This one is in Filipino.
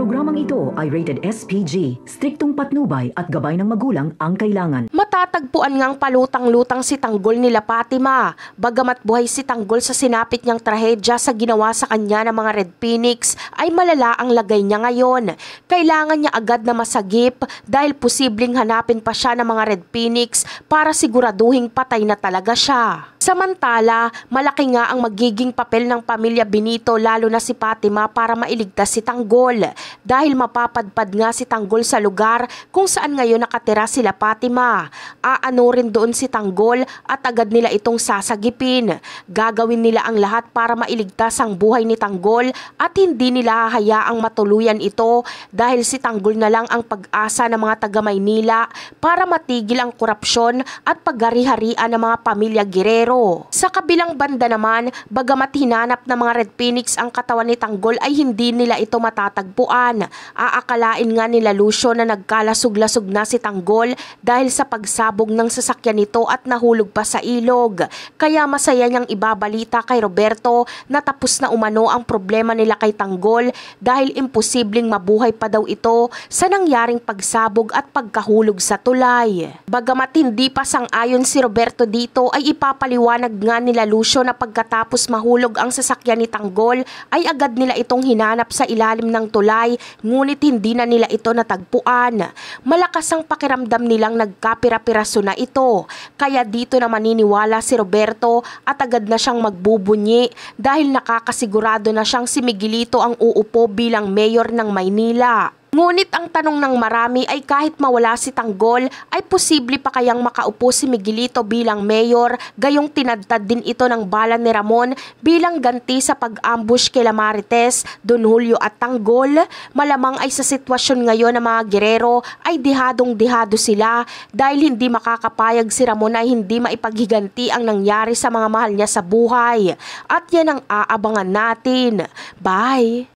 Programang ito ay rated SPG, striktong patnubay at gabay ng magulang ang kailangan. Matatagpuan ngang palutang-lutang si Tanggol nila Fatima. Bagamat buhay si Tanggol sa sinapit niyang trahedya sa ginawa sa kanya ng mga Red Phoenix, ay malala ang lagay niya ngayon. Kailangan niya agad na masagip dahil posibleng hanapin pa siya ng mga Red Phoenix para siguraduhing patay na talaga siya. Samantala, malaki nga ang magiging papel ng pamilya Benito lalo na si Fatima para mailigtas si Tanggol dahil mapapadpad nga si Tanggol sa lugar kung saan ngayon nakatira sila Fatima. Aano rin doon si Tanggol at agad nila itong sasagipin. Gagawin nila ang lahat para mailigtas ang buhay ni Tanggol at hindi nila hahayaang matuluyan ito dahil si Tanggol na lang ang pag-asa ng mga taga Maynila para matigil ang korupsyon at paghari-harian ng mga pamilya Guerrero. Sa kabilang banda naman, bagamat hinanap ng mga Red Phoenix ang katawan ni Tanggol ay hindi nila ito matatagpuan. Aakalain nga nila Lucio na nagkalasog-lasog na si Tanggol dahil sa pagsabog ng sasakyan nito at nahulog pa sa ilog. Kaya masaya niyang ibabalita kay Roberto na tapos na umano ang problema nila kay Tanggol dahil imposibleng mabuhay pa daw ito sa nangyaring pagsabog at pagkahulog sa tulay. Bagamat hindi pa sang-ayon si Roberto dito ay ipapaliwanag nga nila Lucio na pagkatapos mahulog ang sasakyan ni Tanggol ay agad nila itong hinanap sa ilalim ng tulay ngunit hindi na nila ito natagpuan. Malakas ang pakiramdam nilang nagkapira-piraso na ito. Kaya dito na maniniwala si Roberto at agad na siyang magbubunyi dahil nakakasigurado na siyang si Miguelito ang uupo bilang mayor ng Maynila. Ngunit ang tanong ng marami ay kahit mawala si Tanggol ay posible pa kayang makaupo si Miguelito bilang mayor, gayong tinadtad din ito ng bala ni Ramon bilang ganti sa pag-ambush kay Marites, Don Julio at Tanggol. Malamang ay sa sitwasyon ngayon ng mga Guerrero ay dihadong-dihado sila dahil hindi makakapayag si Ramon ay hindi maipaghiganti ang nangyari sa mga mahal niya sa buhay. At yan ang aabangan natin. Bye!